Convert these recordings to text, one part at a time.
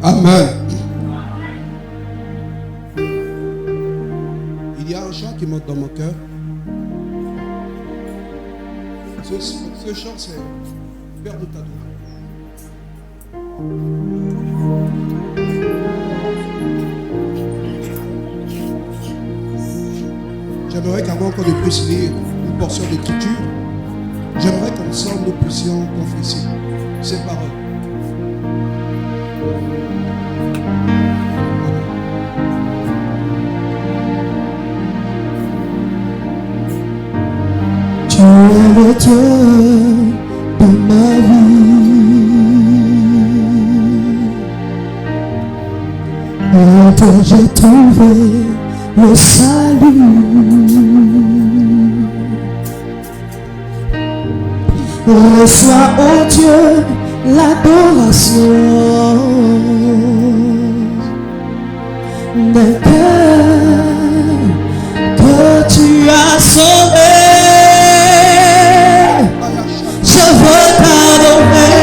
Amen. Il y a un chant qui monte dans mon cœur. Ce chant, c'est Père de ta douleur. J'aimerais qu'avant qu'on ne puisse lire une portion d'écriture, j'aimerais qu'ensemble nous puissions confesser ces paroles. Tu es le Dieu de ma vie. En toi j'ai trouvé le salut. Reçois, ô Dieu, l'adoration d'un cœur que tu as sauvé. Je veux t'adorer.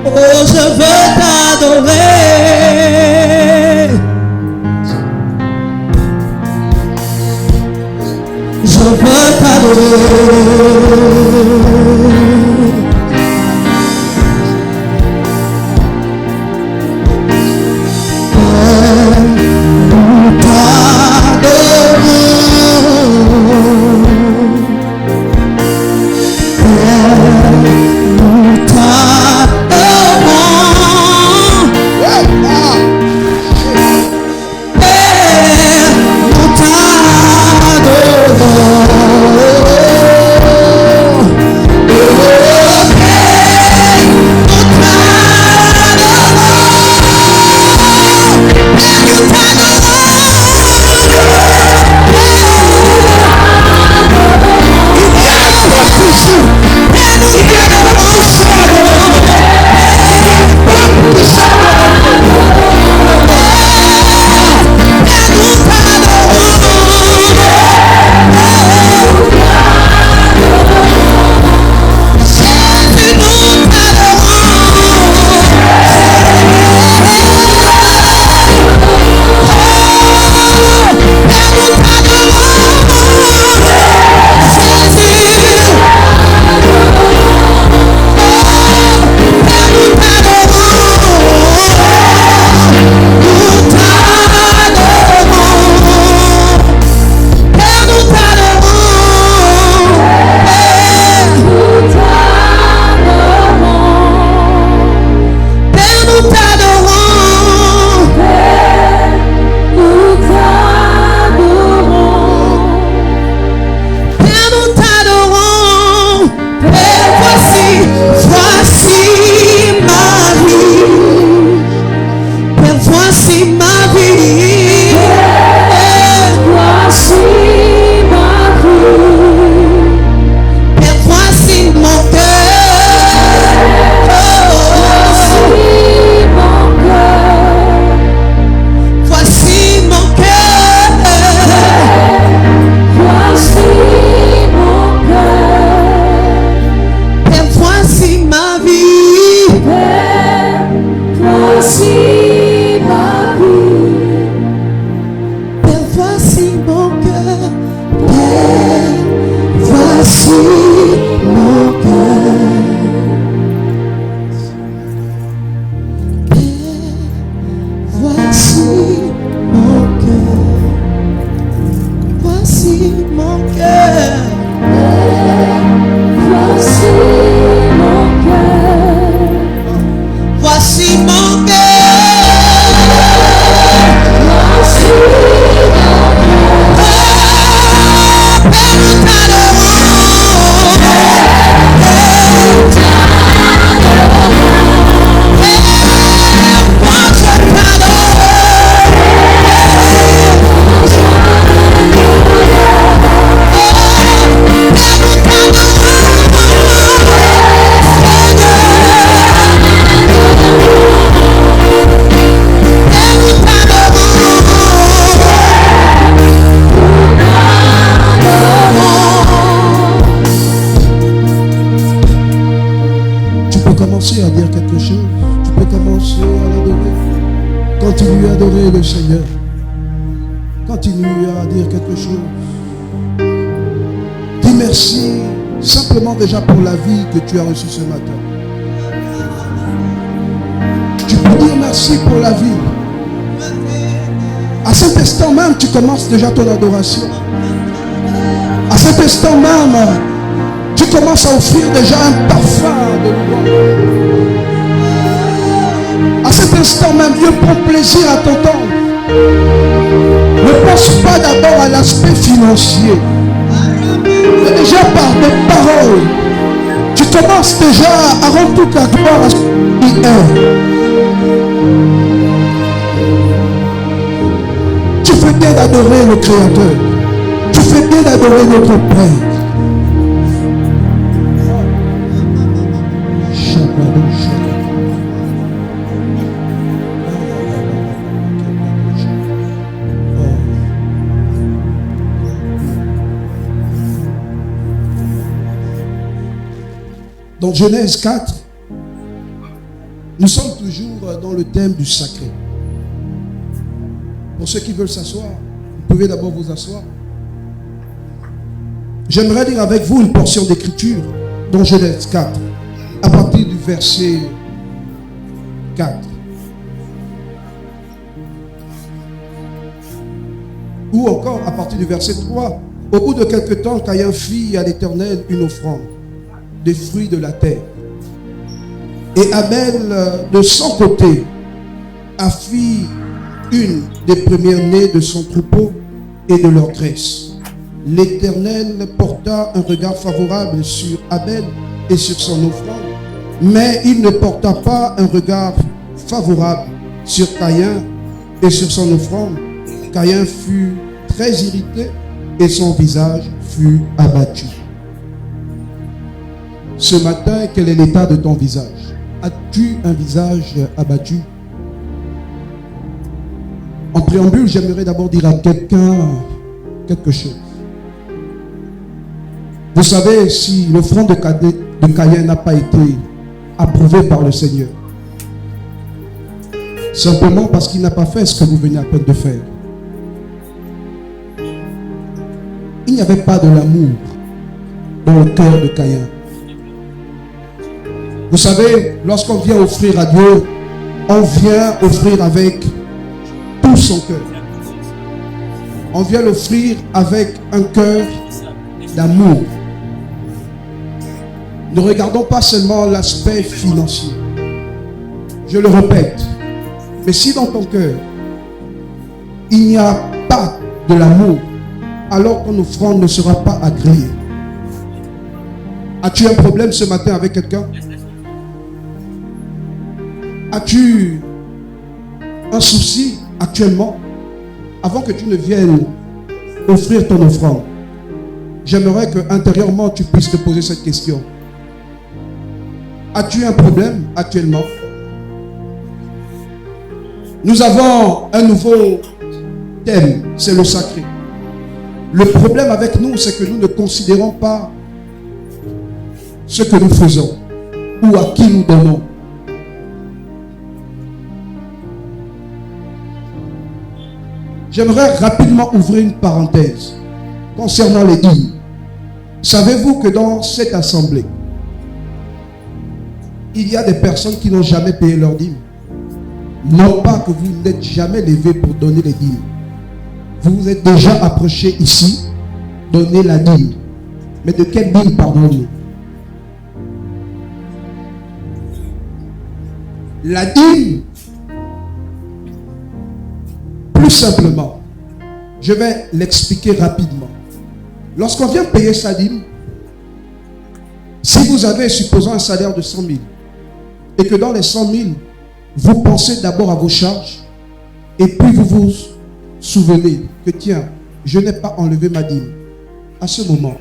Oh, je veux t'adorer. Je veux t'adorer. chose. Dis merci simplement déjà pour la vie que tu as reçue ce matin. Tu peux dire merci pour la vie. À cet instant même, tu commences déjà ton adoration. À cet instant même, tu commences à offrir déjà un parfum de louange. À cet instant même, Dieu prend plaisir à t'entendre. Ne pense pas d'abord à l'aspect financier. Mais déjà par des paroles, tu commences déjà à rendre toute la gloire à ce qui est. Tu fais bien d'adorer le Créateur. Tu fais bien d'adorer notre Père. Dans Genèse 4, nous sommes toujours dans le thème du sacré. Pour ceux qui veulent s'asseoir, vous pouvez d'abord vous asseoir. J'aimerais lire avec vous une portion d'écriture dans Genèse 4, à partir du verset 4. Ou encore à partir du verset 3. Au bout de quelque temps, Caïn fit à l'Éternel une offrande des fruits de la terre. Et Abel, de son côté, a fait une des premières-nées de son troupeau et de leur graisse. L'Éternel porta un regard favorable sur Abel et sur son offrande, mais il ne porta pas un regard favorable sur Caïn et sur son offrande. Caïn fut très irrité et son visage fut abattu. Ce matin, quel est l'état de ton visage? As-tu un visage abattu? En préambule, j'aimerais d'abord dire à quelqu'un quelque chose. Vous savez, si l'offrande de Caïn n'a pas été approuvée par le Seigneur, simplement parce qu'il n'a pas fait ce que vous venez à peine de faire. Il n'y avait pas de l'amour dans le cœur de Caïn. Vous savez, lorsqu'on vient offrir à Dieu, on vient offrir avec tout son cœur. On vient l'offrir avec un cœur d'amour. Ne regardons pas seulement l'aspect financier. Je le répète, mais si dans ton cœur, il n'y a pas de l'amour, alors ton offrande ne sera pas agréée. As-tu un problème ce matin avec quelqu'un? As-tu un souci actuellement? Avant que tu ne viennes offrir ton offrande, j'aimerais que intérieurement tu puisses te poser cette question. As-tu un problème actuellement? Nous avons un nouveau thème, c'est le sacré. Le problème avec nous, c'est que nous ne considérons pas ce que nous faisons ou à qui nous donnons. J'aimerais rapidement ouvrir une parenthèse concernant les dîmes. Savez-vous que dans cette assemblée, il y a des personnes qui n'ont jamais payé leurs dîmes? Non pas que vous n'êtes jamais levé pour donner les dîmes. Vous vous êtes déjà approché ici, donner la dîme. Mais de quelle dîme parlons-nous? La dîme, plus simplement, je vais l'expliquer rapidement. Lorsqu'on vient payer sa dîme, si vous avez, supposons, un salaire de 100 000, et que dans les 100 000, vous pensez d'abord à vos charges, et puis vous vous souvenez que tiens, je n'ai pas enlevé ma dîme. À ce moment,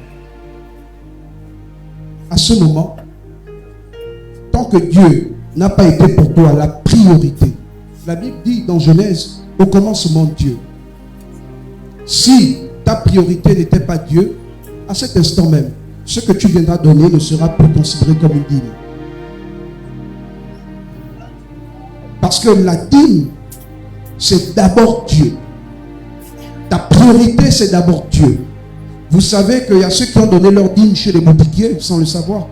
tant que Dieu n'a pas été pour toi la priorité, la Bible dit dans Genèse, au commencement Dieu. Si ta priorité n'était pas Dieu, à cet instant même, ce que tu viendras donner ne sera plus considéré comme une dîme. Parce que la dîme, c'est d'abord Dieu. Ta priorité, c'est d'abord Dieu. Vous savez qu'il y a ceux qui ont donné leur dîme chez les boutiquiers sans le savoir.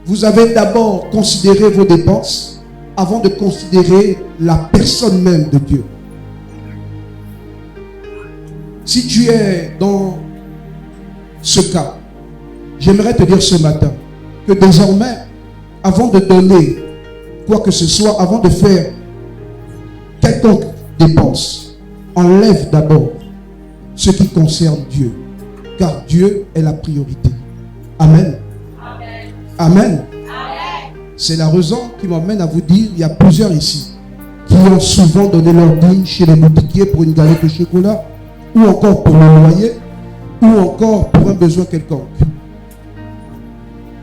Vous avez d'abord considéré vos dépenses avant de considérer la personne même de Dieu. Si tu es dans ce cas, j'aimerais te dire ce matin que désormais, avant de donner quoi que ce soit, avant de faire quelconque dépense, enlève d'abord ce qui concerne Dieu. Car Dieu est la priorité. Amen. Amen. Amen. C'est la raison qui m'amène à vous dire, il y a plusieurs ici qui ont souvent donné leur dîme chez les boutiquiers pour une galette de chocolat, ou encore pour le loyer, ou encore pour un besoin quelconque.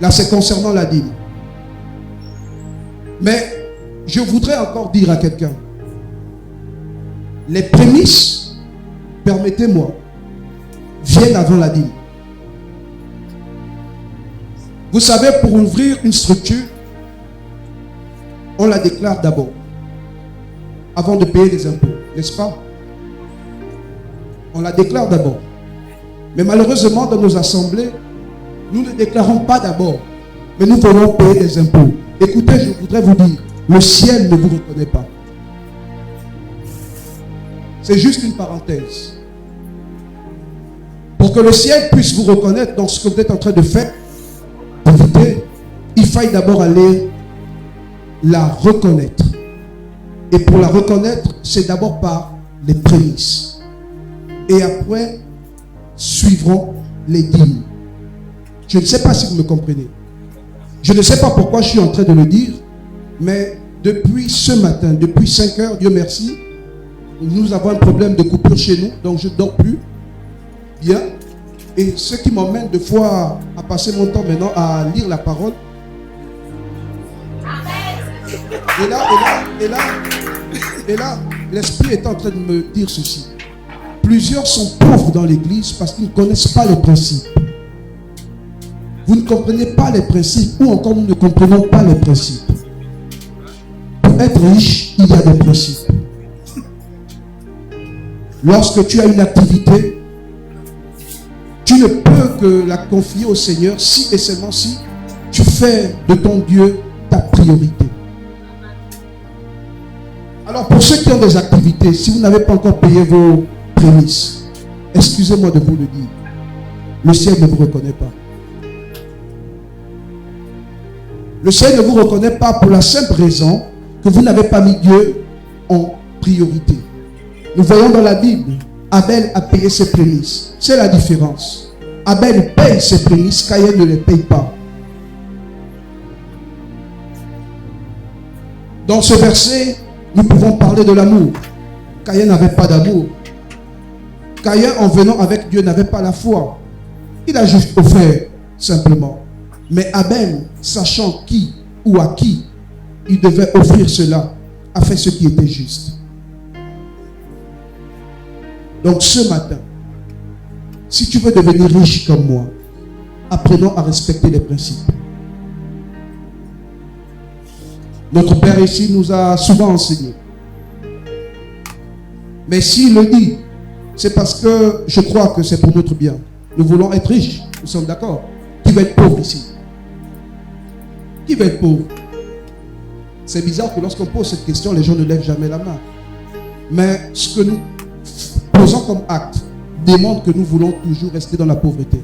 Là, c'est concernant la dîme. Mais je voudrais encore dire à quelqu'un, les prémices, permettez-moi, viennent avant la dîme. Vous savez, pour ouvrir une structure, on la déclare d'abord, avant de payer les impôts, n'est-ce pas? On la déclare d'abord. Mais malheureusement, dans nos assemblées, nous ne déclarons pas d'abord, mais nous voulons payer les impôts. Écoutez, je voudrais vous dire, le ciel ne vous reconnaît pas. C'est juste une parenthèse. Pour que le ciel puisse vous reconnaître dans ce que vous êtes en train de faire, écoutez, il faille d'abord aller la reconnaître. Et pour la reconnaître, c'est d'abord par les prémices. Et après, suivront les dîmes. Je ne sais pas si vous me comprenez. Je ne sais pas pourquoi je suis en train de le dire, mais depuis ce matin, depuis 5 heures, Dieu merci, nous avons un problème de coupure chez nous, donc je ne dors plus bien. Et ce qui m'emmène de fois à passer mon temps maintenant à lire la parole. Et là, l'Esprit est en train de me dire ceci. Plusieurs sont pauvres dans l'église parce qu'ils ne connaissent pas les principes. Vous ne comprenez pas les principes, ou encore nous ne comprenons pas les principes. Pour être riche, il y a des principes. Lorsque tu as une activité, tu ne peux que la confier au Seigneur si et seulement si tu fais de ton Dieu ta priorité. Alors pour ceux qui ont des activités, si vous n'avez pas encore payé vos prémices, excusez-moi de vous le dire, le ciel ne vous reconnaît pas. Le ciel ne vous reconnaît pas pour la simple raison que vous n'avez pas mis Dieu en priorité. Nous voyons dans la Bible, Abel a payé ses prémices. C'est la différence. Abel paye ses prémices, Caïn ne les paye pas. Dans ce verset, nous pouvons parler de l'amour. Caïn n'avait pas d'amour. Caïn, en venant avec Dieu, n'avait pas la foi. Il a juste offert, simplement. Mais Abel, sachant qui ou à qui il devait offrir cela, a fait ce qui était juste. Donc ce matin, si tu veux devenir riche comme moi, apprenons à respecter les principes. Notre Père ici nous a souvent enseigné. Mais s'il le dit, c'est parce que je crois que c'est pour notre bien. Nous voulons être riches, nous sommes d'accord. Qui va être pauvre ici? Qui va être pauvre? C'est bizarre que lorsqu'on pose cette question, les gens ne lèvent jamais la main. Mais ce que nous posons comme acte démontre que nous voulons toujours rester dans la pauvreté.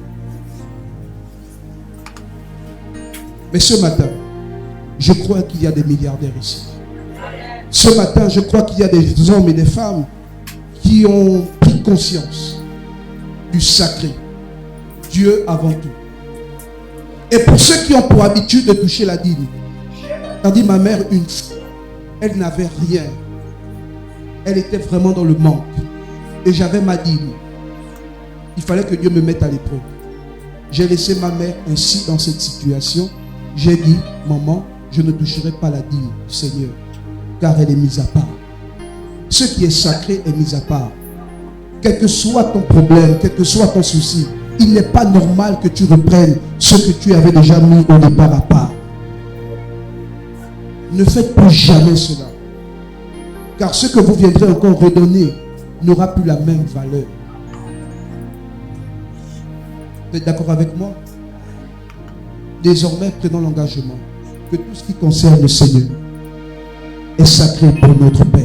Mais ce matin, je crois qu'il y a des milliardaires ici. Ce matin, je crois qu'il y a des hommes et des femmes qui ont pris conscience du sacré. Dieu avant tout. Et pour ceux qui ont pour habitude de toucher la dîme, tandis ma mère, une fois, elle n'avait rien. Elle était vraiment dans le manque. Et j'avais ma dîme. Il fallait que Dieu me mette à l'épreuve. J'ai laissé ma mère ainsi dans cette situation. J'ai dit, maman, je ne toucherai pas la dîme du Seigneur, car elle est mise à part. Ce qui est sacré est mis à part. Quel que soit ton problème, quel que soit ton souci, il n'est pas normal que tu reprennes ce que tu avais déjà mis au départ à part. Ne faites plus jamais cela. Car ce que vous viendrez encore redonner n'aura plus la même valeur. Vous êtes d'accord avec moi? Désormais, prenons l'engagement que tout ce qui concerne le Seigneur est sacré pour notre Père.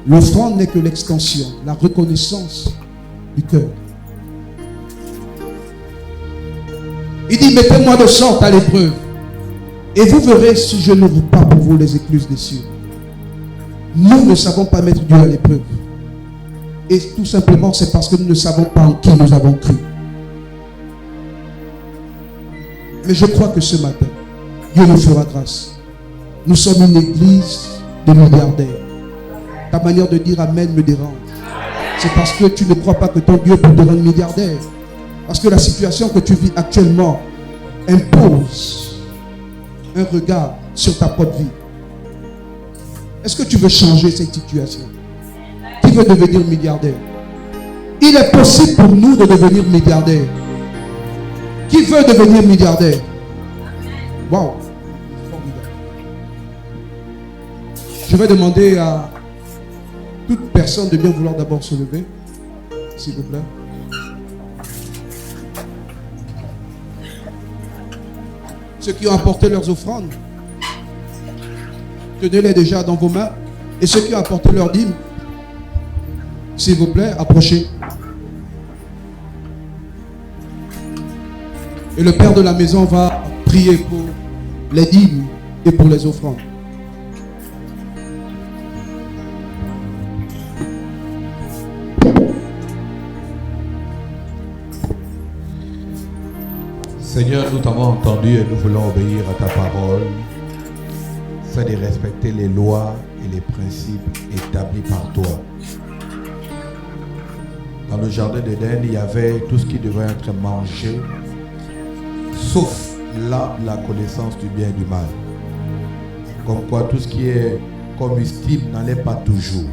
L'offrande n'est que l'extension, la reconnaissance du cœur. Il dit, mettez-moi de sorte à l'épreuve, et vous verrez si je n'ouvre pas pour vous les écluses des cieux. Nous ne savons pas mettre Dieu à l'épreuve. Et tout simplement, c'est parce que nous ne savons pas en qui nous avons cru. Mais je crois que ce matin, Dieu nous fera grâce. Nous sommes une église de milliardaires. Ta manière de dire Amen me dérange. C'est parce que tu ne crois pas que ton Dieu peut te rendre milliardaire. Parce que la situation que tu vis actuellement impose un regard sur ta propre vie. Est-ce que tu veux changer cette situation? Qui veut devenir milliardaire? Il est possible pour nous de devenir milliardaire. Qui veut devenir milliardaire? Waouh! Je vais demander à toute personne de bien vouloir d'abord se lever, s'il vous plaît. Ceux qui ont apporté leurs offrandes, tenez-les déjà dans vos mains. Et ceux qui ont apporté leurs dîmes, s'il vous plaît, approchez. Et le Père de la maison va prier pour les dîmes et pour les offrandes. Seigneur, nous t'avons entendu et nous voulons obéir à ta parole. C'est de respecter les lois et les principes établis par toi. Dans le jardin d'Éden, il y avait tout ce qui devait être mangé, sauf l'arbre de la connaissance du bien et du mal. Comme quoi tout ce qui est combustible n'allait pas toujours.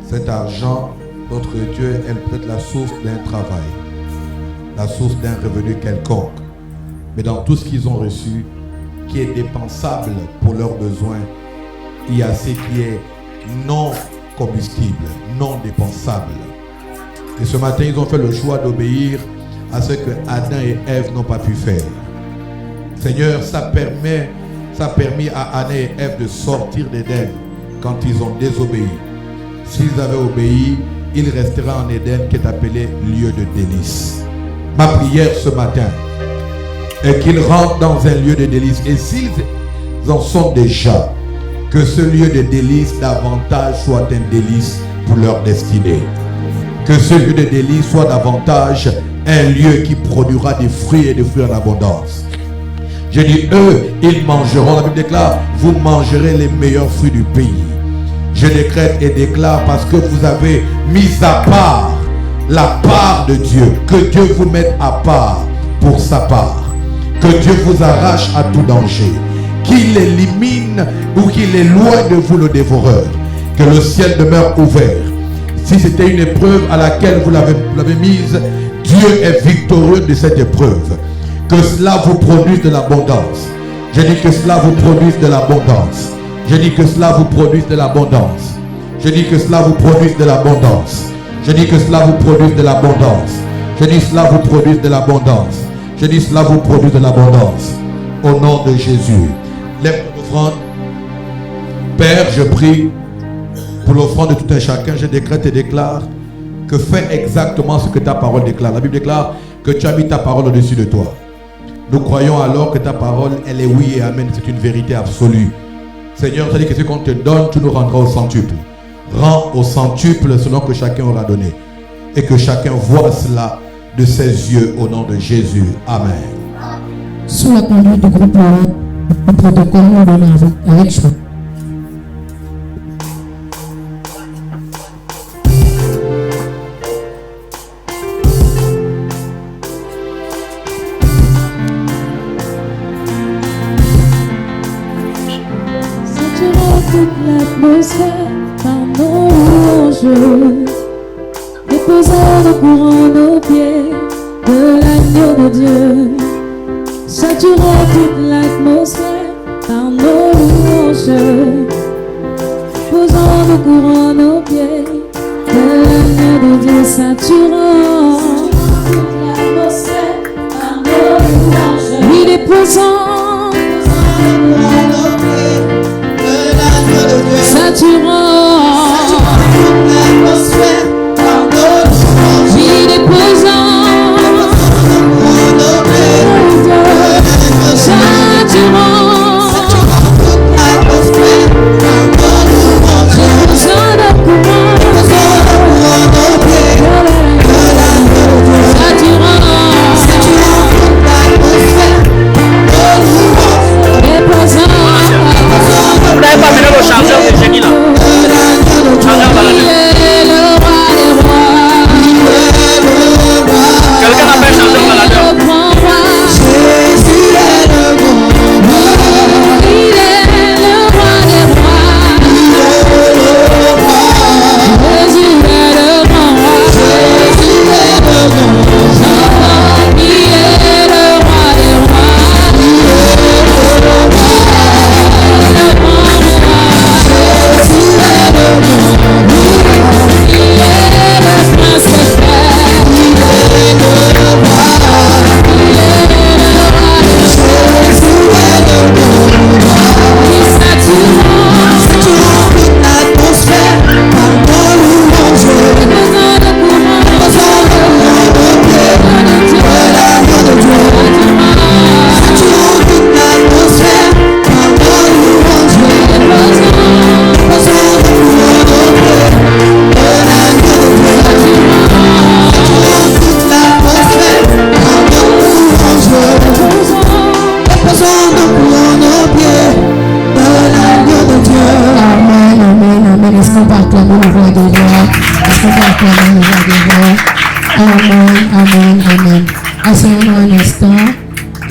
Cet argent, notre Dieu, est peut-être la source d'un travail, la source d'un revenu quelconque. Mais dans tout ce qu'ils ont reçu, qui est dépensable pour leurs besoins, il y a ce qui est non combustible, non dépensable. Et ce matin, ils ont fait le choix d'obéir à ce que Adam et Ève n'ont pas pu faire. Seigneur, ça a permis à Adam et Ève de sortir d'Éden quand ils ont désobéi. S'ils avaient obéi, ils resteraient en Éden qui est appelé lieu de délice. Ma prière ce matin est qu'ils rentrent dans un lieu de délice. Et s'ils en sont déjà, que ce lieu de délice davantage soit un délice pour leur destinée. Que ce lieu de délice soit davantage un lieu qui produira des fruits et des fruits en abondance. Je dis, eux, ils mangeront. La Bible déclare, vous mangerez les meilleurs fruits du pays. Je décrète et déclare parce que vous avez mis à part la part de Dieu. Que Dieu vous mette à part pour sa part. Que Dieu vous arrache à tout danger. Qu'il élimine ou qu'il éloigne de vous le dévoreur. Que le ciel demeure ouvert. Si c'était une épreuve à laquelle vous l'avez mise, Dieu est victorieux de cette épreuve. Que cela vous produise de l'abondance. Je dis que cela vous produise de l'abondance. Je dis que cela vous produise de l'abondance. Je dis que cela vous produise de l'abondance. Je dis que cela vous produise de l'abondance. Je dis cela vous produise de l'abondance. Je dis cela vous produise de l'abondance. Au nom de Jésus. Lève l'offrande. Père, je prie pour l'offrande de tout un chacun. Je décrète et déclare que fais exactement ce que ta parole déclare. La Bible déclare que tu as mis ta parole au-dessus de toi. Nous croyons alors que ta parole, elle est oui et amen. C'est une vérité absolue. Seigneur, tu as dit que ce qu'on te donne, tu nous rendras au centuple. Rends au centuple selon que chacun aura donné. Et que chacun voit cela de ses yeux au nom de Jésus. Amen. Sous la conduite du groupe, le protocole nous donne avec choix. L'atmosphère par nos louanges, déposant nos courants nos pieds de l'agneau de Dieu, saturant toute l'atmosphère par nos louanges, louange, posant nos couronnes aux pieds de l'agneau de Dieu saturant l'atmosphère par nos louanges. Oui, déposant nos pieds de l'agneau de Dieu saturant l'atmosphère par nos louanges. Oui, déposant nos pieds de l'agneau saturant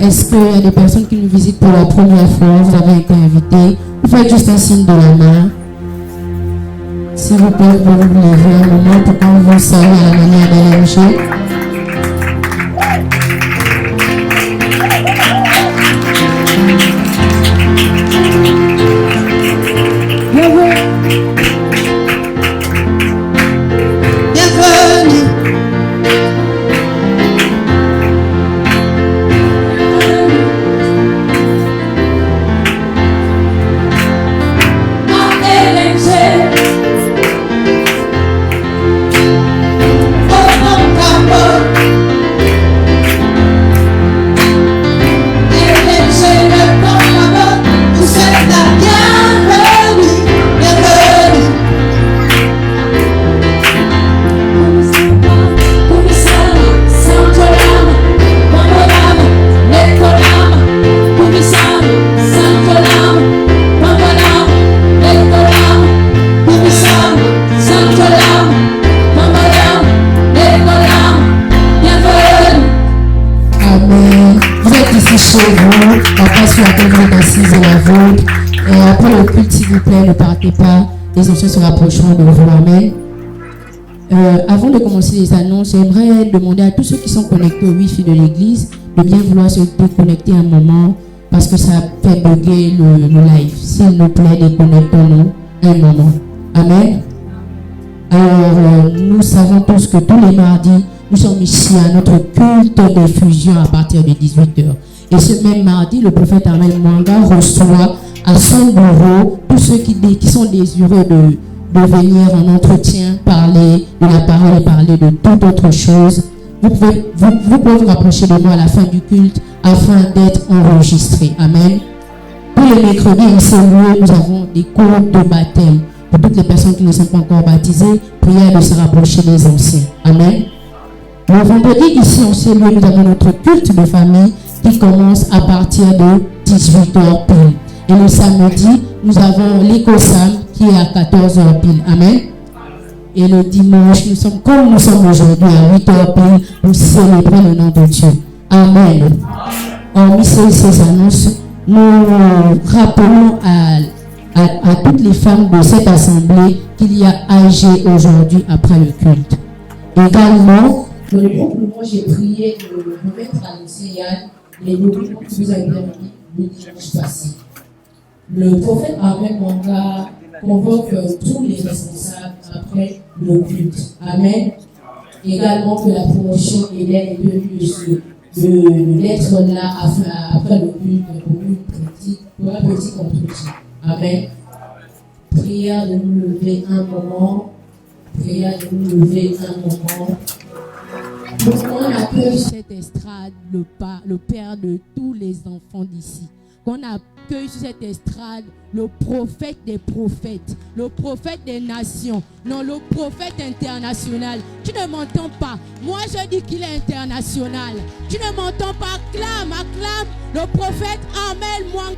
Est-ce qu'il y a des personnes qui nous visitent pour la première fois? Vous avez été invités. Vous faites juste un signe de la main. S'il vous plaît, vous vous levez un moment pour qu'on vous salue à la manière d'un MG. Et après le culte, s'il vous plaît, ne partez pas. Les anciens se rapprocheront de vous. Amen. Avant de commencer les annonces, j'aimerais demander à tous ceux qui sont connectés au Wi-Fi de l'église de bien vouloir se déconnecter un moment parce que ça fait bugger le live. S'il nous plaît, déconnectons-nous un moment. Amen. Alors, nous savons tous que tous les mardis, nous sommes ici à notre culte de fusion à partir de 18h. Et ce même mardi, le prophète Armel Mwanga reçoit à son bureau tous ceux qui sont désireux de venir en entretien, parler de la parole et parler de toute autre chose. Vous pouvez vous rapprocher de moi à la fin du culte afin d'être enregistrés. Amen. Tous les mercredis, ici, nous avons des cours de baptême. Pour toutes les personnes qui ne sont pas encore baptisées, prière de se rapprocher des anciens. Amen. Le vendredi, ici, en ce lieu, nous avons notre culte de famille qui commence à partir de 18h pile. Et le samedi, nous avons l'éco-sam qui est à 14h pile. Amen. Et le dimanche, nous sommes comme nous sommes aujourd'hui à 8h pile pour célébrer le nom de Dieu. Amen. Hormis ces annonces, nous rappelons à toutes les femmes de cette assemblée qu'il y a AG aujourd'hui après le culte. Également, dans le groupe, moi j'ai prié de remettre à l'Océan les documents que vous avez remis le dimanche passé. Le prophète Ahmed Mwanga convoque tous les responsables après le culte. Amen. Également que la promotion Eden est devenue d'être là après le culte pour un petit entretien. Amen. Prière de nous lever un moment. Prière de nous lever un moment. Qu'on accueille cette estrade le Père de tous les enfants d'ici. Qu'on accueille sur cette estrade le prophète des prophètes, le prophète des nations, non le prophète international. Tu ne m'entends pas. Moi je dis qu'il est international. Tu ne m'entends pas. Acclame le prophète Ahmed Mwanga.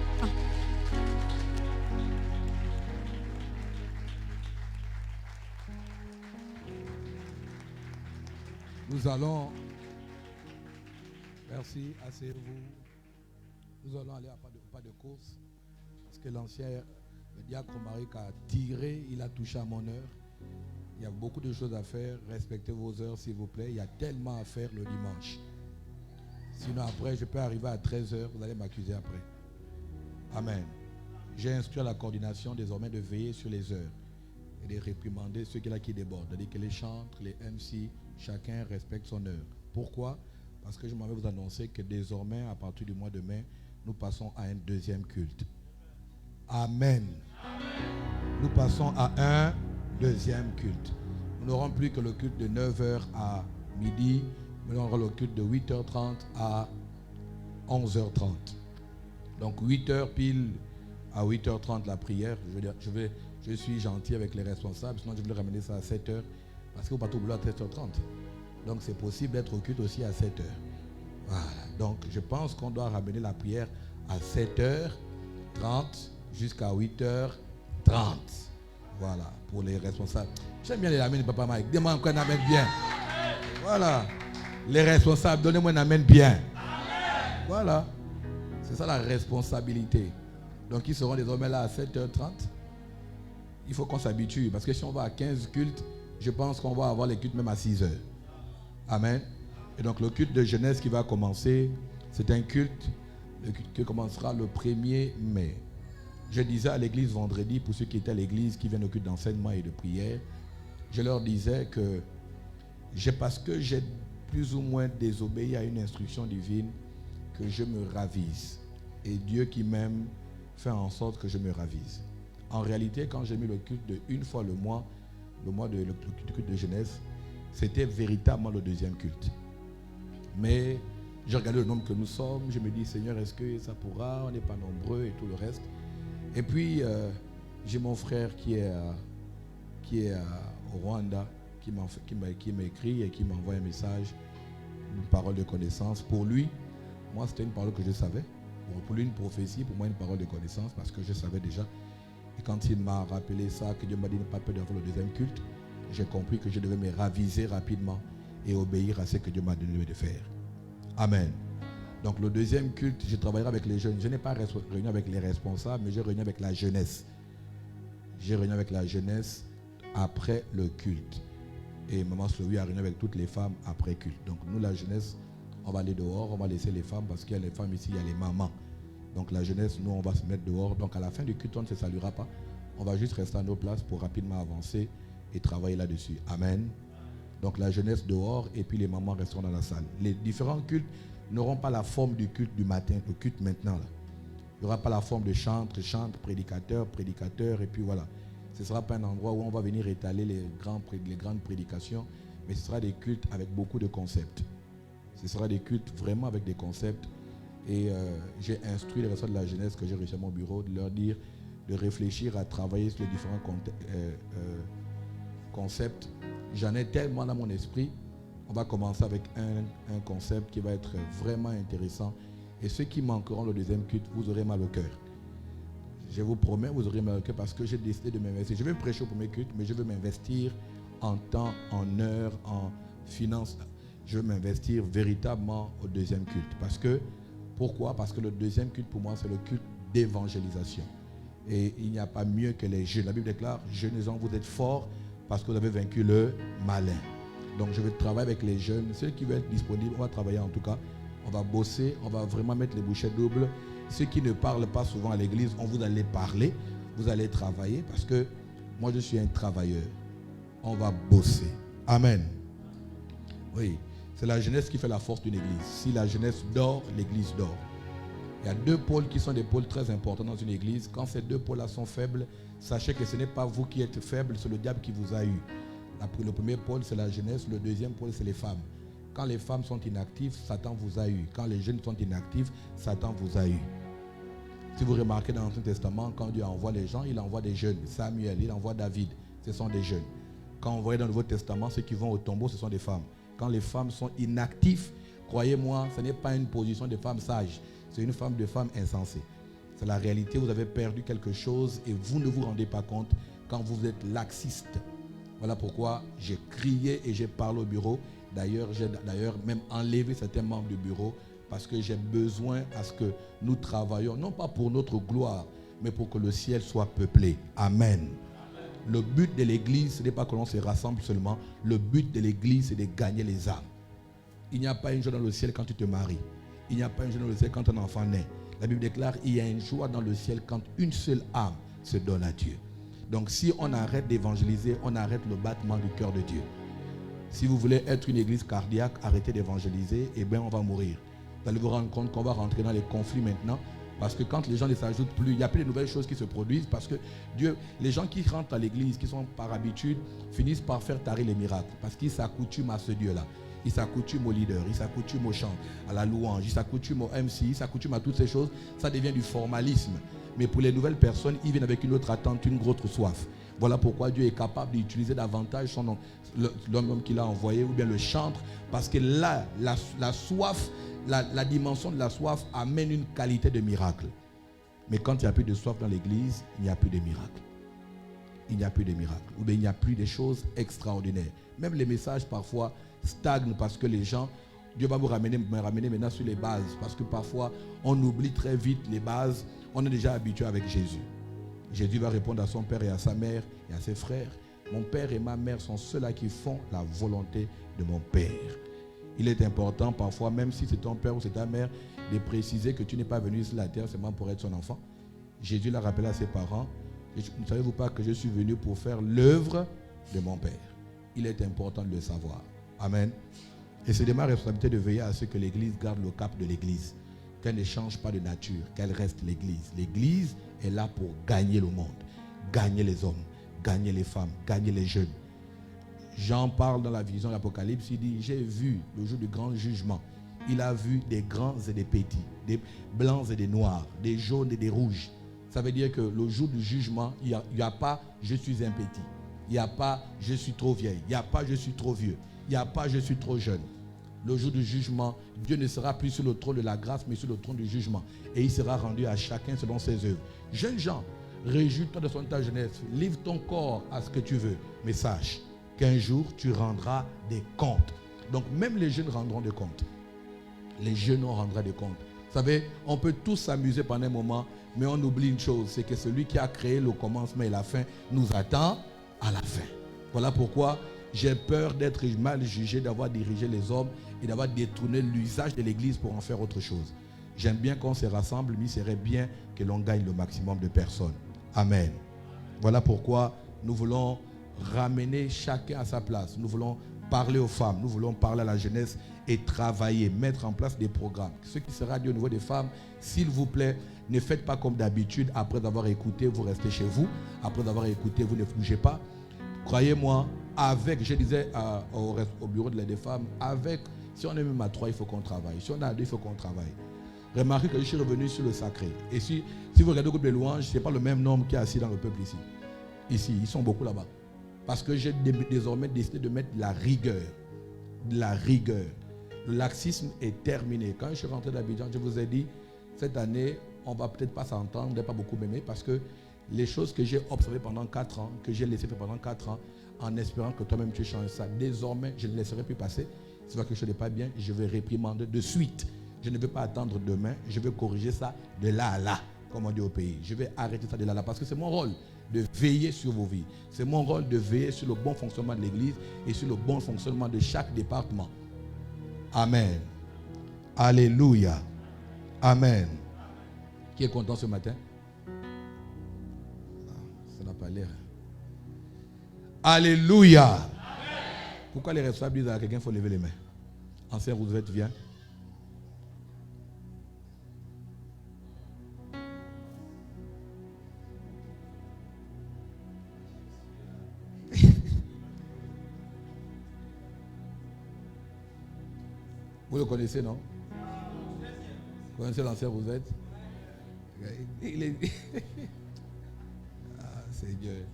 Nous allons, merci, asseyez-vous. Nous allons aller au pas de course. Parce que l'ancien, le diacre Romaric a tiré, il a touché à mon heure. Il y a beaucoup de choses à faire. Respectez vos heures, s'il vous plaît. Il y a tellement à faire le dimanche. Sinon, après, je peux arriver à 13h. Vous allez m'accuser après. Amen. J'ai instruit à la coordination désormais de veiller sur les heures et de réprimander ceux qui débordent. C'est-à-dire que les chantres, les MC, chacun respecte son heure. Pourquoi? Parce que je m'en vais vous annoncer que désormais, à partir du mois de mai, nous passons à un deuxième culte. Amen. Nous passons à un deuxième culte. Nous n'aurons plus que le culte de 9h à midi. Nous aurons le culte de 8h30 à 11h30. Donc 8h pile à 8h30 la prière. Je suis gentil avec les responsables, sinon je voulais ramener ça à 7h. Parce que vous partez au boulot à 13h30. Donc c'est possible d'être au culte aussi à 7h. Voilà. Donc je pense qu'on doit ramener la prière à 7h30 jusqu'à 8h30. Voilà, pour les responsables. J'aime bien les amens de Papa Mike. Dis-moi qu'on amène bien. Voilà. Les responsables, donnez-moi un amène bien. Voilà. C'est ça la responsabilité. Donc ils seront désormais là à 7h30. Il faut qu'on s'habitue. Parce que si on va à 15 cultes, je pense qu'on va avoir les cultes même à 6h. Amen. Et donc le culte de jeunesse qui va commencer, c'est un culte qui commencera le 1er mai. Je disais à l'église vendredi, pour ceux qui étaient à l'église, qui viennent au culte d'enseignement et de prière, je leur disais que parce que j'ai plus ou moins désobéi à une instruction divine, que je me ravise. Et Dieu qui m'aime fait en sorte que je me ravise. En réalité, quand j'ai mis le culte de une fois le mois de le culte de jeunesse, c'était véritablement le deuxième culte. Mais j'ai regardé le nombre que nous sommes, je me dis, Seigneur, est-ce que ça pourra? On n'est pas nombreux et tout le reste. Et puis, j'ai mon frère qui est au Rwanda, qui m'a écrit et qui m'a envoyé un message, une parole de connaissance. Pour lui, moi, c'était une parole que je savais. Pour lui, une prophétie, pour moi, une parole de connaissance, parce que je savais déjà. Et quand il m'a rappelé ça, que Dieu m'a dit de ne pas peur d'avoir le deuxième culte, j'ai compris que je devais me raviser rapidement et obéir à ce que Dieu m'a donné de faire. Amen. Donc le deuxième culte, je travaillerai avec les jeunes. Je n'ai pas réuni avec les responsables, mais j'ai réuni avec la jeunesse. J'ai réuni avec la jeunesse après le culte. Et Maman Slowy a réuni avec toutes les femmes après culte. Donc nous, la jeunesse, on va aller dehors, on va laisser les femmes parce qu'il y a les femmes ici, il y a les mamans. Donc la jeunesse, nous, on va se mettre dehors. Donc à la fin du culte, on ne se saluera pas. On va juste rester à nos places pour rapidement avancer et travailler là-dessus. Amen. Donc la jeunesse dehors et puis les mamans resteront dans la salle. Les différents cultes n'auront pas la forme du culte du matin, le culte maintenant. Là. Il n'y aura pas la forme de chantre, prédicateur et puis voilà. Ce ne sera pas un endroit où on va venir étaler les grandes prédications, mais ce sera des cultes avec beaucoup de concepts. Ce sera des cultes vraiment avec des concepts. Et j'ai instruit les responsables de la jeunesse que j'ai reçu à mon bureau de leur dire de réfléchir à travailler sur les différents concepts. J'en ai tellement dans mon esprit. On va commencer avec un concept qui va être vraiment intéressant. Et ceux qui manqueront le deuxième culte, vous aurez mal au cœur. Je vous promets, vous aurez mal au cœur parce que j'ai décidé de m'investir. Je vais prêcher au premier culte, mais je veux m'investir en temps, en heure, en finances. Je veux m'investir véritablement au deuxième culte. Pourquoi? Parce que le deuxième culte, pour moi, c'est le culte d'évangélisation. Et il n'y a pas mieux que les jeunes. La Bible déclare, jeunes-en, vous êtes forts parce que vous avez vaincu le malin. Donc je vais travailler avec les jeunes. Ceux qui veulent être disponibles, on va travailler en tout cas. On va bosser, on va vraiment mettre les bouchées doubles. ceux qui ne parlent pas souvent à l'église, on vous allez parler, vous allez travailler, parce que moi je suis un travailleur. On va bosser. Amen. Oui, c'est la jeunesse qui fait la force d'une église. Si la jeunesse dort, l'église dort. Il y a deux pôles qui sont des pôles très importants dans une église. Quand ces deux pôles-là sont faibles, sachez que ce n'est pas vous qui êtes faible, c'est le diable qui vous a eu. Le premier pôle, c'est la jeunesse. Le deuxième pôle, c'est les femmes. Quand les femmes sont inactives, Satan vous a eu. Quand les jeunes sont inactifs, Satan vous a eu. Si vous remarquez dans l'Ancien Testament, quand Dieu envoie les gens, il envoie des jeunes. Samuel, il envoie David, ce sont des jeunes. Quand on voit dans le Nouveau Testament, ceux qui vont au tombeau, ce sont des femmes. Quand les femmes sont inactives, croyez-moi, ce n'est pas une position de femme sage. C'est une femme de femme insensée. C'est la réalité, vous avez perdu quelque chose et vous ne vous rendez pas compte quand vous êtes laxiste. Voilà pourquoi j'ai crié et j'ai parlé au bureau. D'ailleurs, j'ai même enlevé certains membres du bureau parce que j'ai besoin à ce que nous travaillions, non pas pour notre gloire, mais pour que le ciel soit peuplé. Amen. Le but de l'église, ce n'est pas que l'on se rassemble seulement. Le but de l'église, c'est de gagner les âmes. Il n'y a pas une joie dans le ciel quand tu te maries. Il n'y a pas une joie dans le ciel quand un enfant naît. La Bible déclare qu'il y a une joie dans le ciel quand une seule âme se donne à Dieu. Donc si on arrête d'évangéliser, on arrête le battement du cœur de Dieu. Si vous voulez être une église cardiaque, arrêtez d'évangéliser, et bien on va mourir. Vous allez vous rendre compte qu'on va rentrer dans les conflits maintenant. Parce que quand les gens ne s'ajoutent plus, il y a plus de nouvelles choses qui se produisent. Parce que Dieu, les gens qui rentrent à l'église, qui sont par habitude, finissent par faire tarir les miracles. Parce qu'ils s'accoutument à ce Dieu-là. Ils s'accoutument au leader, ils s'accoutument au chant, à la louange, ils s'accoutument au MC, ils s'accoutument à toutes ces choses. Ça devient du formalisme. Mais pour les nouvelles personnes, ils viennent avec une autre attente, une autre soif. Voilà pourquoi Dieu est capable d'utiliser davantage l'homme qu'il a envoyé, ou bien le chantre. Parce que là, la soif, la dimension de la soif amène une qualité de miracle. Mais quand il n'y a plus de soif dans l'église, il n'y a plus de miracle. Il n'y a plus de miracle. Ou bien il n'y a plus de choses extraordinaires. Même les messages parfois stagnent parce que les gens, Dieu va me ramener maintenant sur les bases. Parce que parfois, on oublie très vite les bases. On est déjà habitué avec Jésus. Jésus va répondre à son père et à sa mère et à ses frères. Mon père et ma mère sont ceux-là qui font la volonté de mon père. Il est important parfois, même si c'est ton père ou c'est ta mère, de préciser que tu n'es pas venu sur la terre seulement pour être son enfant. Jésus l'a rappelé à ses parents. Ne savez-vous pas que je suis venu pour faire l'œuvre de mon père? Il est important de le savoir. Amen. Et c'est de ma responsabilité de veiller à ce que l'église garde le cap de l'église. Qu'elle ne change pas de nature, qu'elle reste l'église. L'église est là pour gagner le monde, gagner les hommes, gagner les femmes, gagner les jeunes. Jean parle dans la vision de l'Apocalypse, il dit, j'ai vu le jour du grand jugement. Il a vu des grands et des petits, des blancs et des noirs, des jaunes et des rouges. Ça veut dire que le jour du jugement, il n'y a pas je suis un petit. Il n'y a pas je suis trop vieille. Il n'y a pas je suis trop vieux. Il n'y a pas je suis trop jeune. Le jour du jugement, Dieu ne sera plus sur le trône de la grâce, mais sur le trône du jugement. Et il sera rendu à chacun selon ses œuvres. Jeunes gens, réjouis-toi de ta jeunesse. Livre ton corps à ce que tu veux. Mais sache qu'un jour, tu rendras des comptes. Donc même les jeunes rendront des comptes. Les jeunes en rendront des comptes. Vous savez, on peut tous s'amuser pendant un moment, mais on oublie une chose, c'est que celui qui a créé le commencement et la fin nous attend à la fin. Voilà pourquoi j'ai peur d'être mal jugé, d'avoir dirigé les hommes et d'avoir détourné l'usage de l'église pour en faire autre chose. J'aime bien qu'on se rassemble, mais il serait bien que l'on gagne le maximum de personnes. Amen. Voilà pourquoi nous voulons ramener chacun à sa place. Nous voulons parler aux femmes, nous voulons parler à la jeunesse et travailler, mettre en place des programmes. Ce qui sera dit au niveau des femmes, s'il vous plaît, ne faites pas comme d'habitude. Après avoir écouté, vous restez chez vous. Après avoir écouté, vous ne bougez pas. Croyez-moi, je disais au bureau de l'aide des femmes, si on est même à 3, il faut qu'on travaille. Si on est à 2, il faut qu'on travaille. Remarquez que je suis revenu sur le sacré. Et si vous regardez le groupe de louanges, ce n'est pas le même nombre qui est assis dans le peuple ici. Ici, ils sont beaucoup là-bas. Parce que j'ai désormais décidé de mettre de la rigueur. De la rigueur. Le laxisme est terminé. Quand je suis rentré d'Abidjan, je vous ai dit, cette année, on ne va peut-être pas s'entendre, on ne va pas beaucoup m'aimer parce que les choses que j'ai observées pendant 4 ans, que j'ai laissées faire pendant 4 ans, en espérant que toi-même tu changes ça, désormais, je ne laisserai plus passer. Si quelque chose n'est pas bien, je vais réprimander de suite. Je ne vais pas attendre demain, je vais corriger ça de là à là, comme on dit au pays. Je vais arrêter ça de là à là parce que c'est mon rôle de veiller sur vos vies. C'est mon rôle de veiller sur le bon fonctionnement de l'église et sur le bon fonctionnement de chaque département. Amen. Alléluia. Amen. Qui est content ce matin? Ça n'a pas l'air. Alléluia. Amen. Pourquoi les responsables disent à quelqu'un qu'il faut lever les mains? Ancien Roosevelt vient. Vous le connaissez, non? Vous connaissez l'ancien Roosevelt? Il est... Ah, c'est Dieu.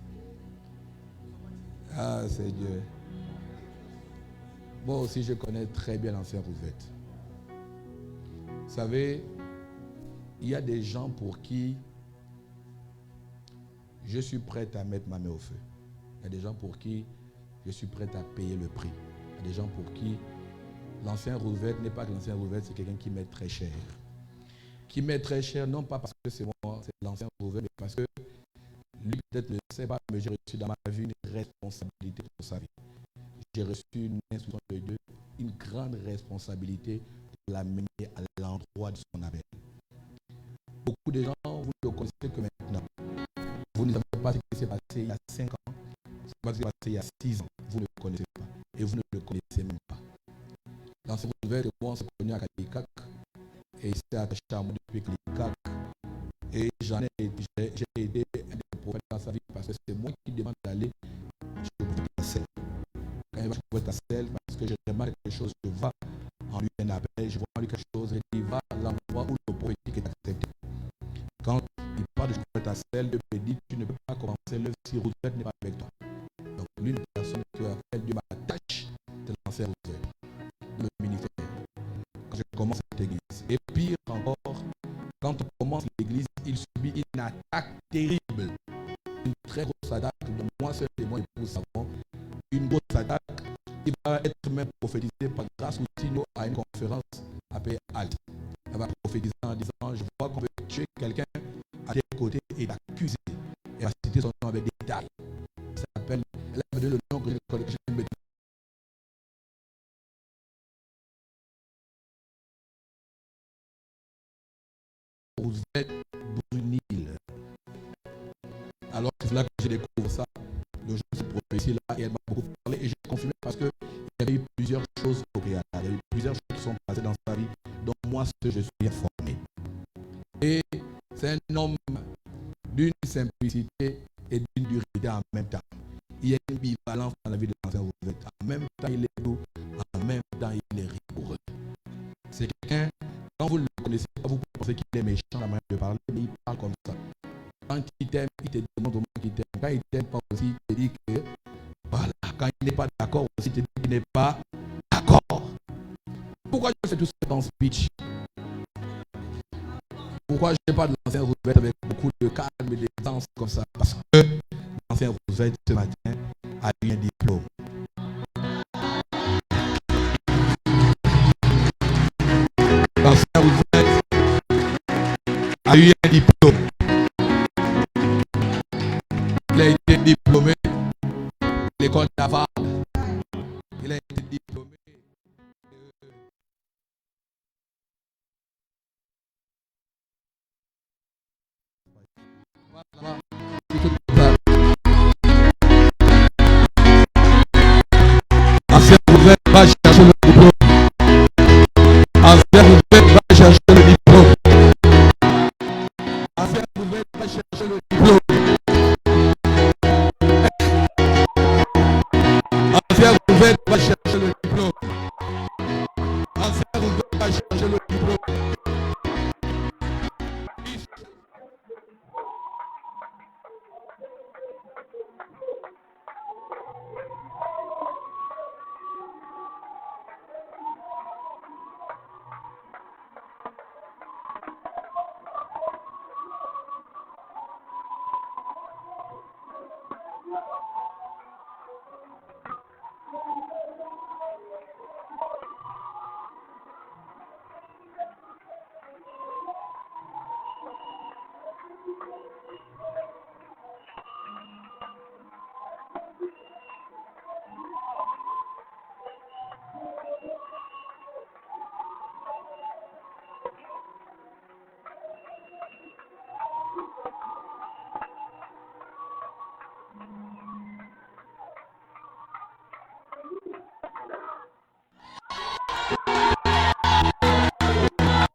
Ah, c'est Dieu. Moi aussi, je connais très bien l'ancien Roosevelt. Vous savez, il y a des gens pour qui je suis prêt à mettre ma main au feu. Il y a des gens pour qui je suis prêt à payer le prix. Il y a des gens pour qui l'ancien Roosevelt n'est pas que l'ancien Roosevelt, c'est quelqu'un qui met très cher. Qui met très cher, non pas parce que c'est moi, c'est l'ancien Roosevelt, mais parce que lui peut-être ne sait pas, mais j'ai reçu dans ma vie une responsabilité pour sa vie. J'ai reçu une instruction de Dieu, une grande responsabilité pour l'amener à l'endroit de son appel. Beaucoup de gens, vous ne le connaissez que maintenant. Vous ne savez pas ce qui s'est passé il y a 5 ans, vous ne savez pas ce qui s'est passé il y a 6 ans. Vous ne le connaissez pas. Et vous ne le connaissez même pas. L'ancien Roosevelt, moi, on s'est connu à Cadillac. Et il s'est attaché à moi depuis Cadillac. Et j'ai aidé un prophète dans sa vie parce que c'est moi qui demande d'aller chez le prophète Assel. Quand il va chez le prophète Assel, parce que je remarque quelque chose, je vois en lui un appel, je vois en lui quelque chose, et il va à l'endroit où le prophétique est accepté. Quand il parle de chez le prophète Assel, Dieu me dit, tu ne peux pas commencer l'œuvre si Roosevelt n'est pas avec toi. Donc l'une des personnes à laquelle Dieu m'attache, c'est l'ancien Roosevelt, le ministère. Quand je commence cette église. Et pire encore, quand on commence l'église, il subit une attaque terrible. Une très grosse attaque dont moi seul et mon épouse savons. Une grosse attaque qui va être même prophétisée par grâce ou sinon à une conférence appelée Alt. Elle va prophétiser en disant, je vois qu'on veut tuer quelqu'un à tes côtés et l'accuser. Elle va citer son nom avec des détails. Ça s'appelle, elle a donné le nom que je me Roosevelt Brunil. Alors c'est là que je découvre ça. Le jour de cette prophétie-là, et elle m'a beaucoup parlé et j'ai confirmé parce qu'il y avait eu plusieurs choses au préalable. Il y a eu plusieurs choses qui sont passées dans sa vie, dont moi, je suis informé. Et c'est un homme d'une simplicité et d'une dureté en même temps. Il y a une bivalence dans la vie de l'ancien Roosevelt. En même temps, il est doux, en même temps, il est rigoureux. C'est quelqu'un, quand vous ne le connaissez pas, vous pensez qu'il est méchant dans la manière de parler, mais il parle comme ça. Quand il t'aime, il te demande au moins qu'il t'aime. Quand il ne t'aime pas aussi, il te dit que voilà. Quand il n'est pas d'accord aussi, il te dit qu'il n'est pas d'accord. Pourquoi je fais tout ça dans speech? Pourquoi je parle de l'ancien Roosevelt avec beaucoup de calme et d'aisance comme ça? Parce que l'ancien Roosevelt ce matin a eu un diplôme. L'ancien Roosevelt a eu un diplôme. Il a été diplômé de l'école d'Harvard. Il a été diplômé Ancien Roosevelt va chercher le diplôme. Ancien Roosevelt va chercher le diplôme. Ancien Roosevelt va chercher le diplôme. Ancien Roosevelt va chercher le diplôme. Ancien Roosevelt va chercher le diplôme.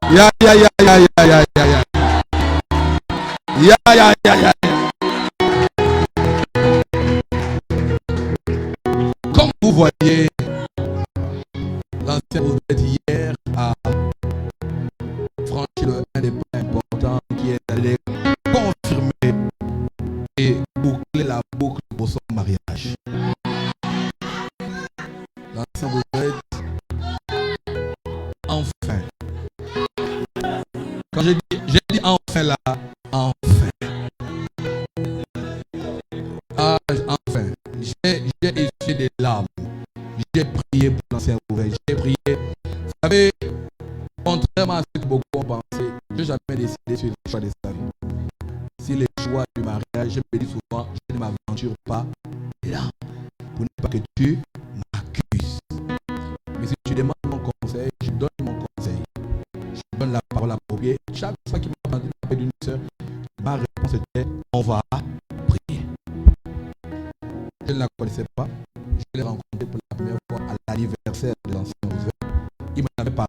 Ya, ya, ya, ya, ya, ya, ya, ya. Ya, ya, ya, ya. Comme vous voyez, l'ancien prophète hier a franchi le un des pas importants qui est d'aller confirmer et boucler la boucle pour son mariage. L'ancien prophète, enfin. Quand j'ai dit enfin là, enfin. Ah, enfin. J'ai essuyé des larmes. J'ai prié pour l'ancien prophète. J'ai prié. Vous savez, contrairement à ce que beaucoup ont pensé, je n'ai jamais décidé sur le choix de sa vie. Si les choix du mariage, je me dis souvent, je ne m'aventure pas là. Pour ne pas que tu m'accuses. Mais si tu demandes mon conseil, je donne mon conseil. Je donne la parole à Bobier. Chaque fois qu'il m'a demandé de d'une soeur, ma réponse était, on va prier. Je ne la connaissais pas. Je l'ai rencontré pour la première fois à l'anniversaire de l'ancien prophète. Il m'en avait parlé.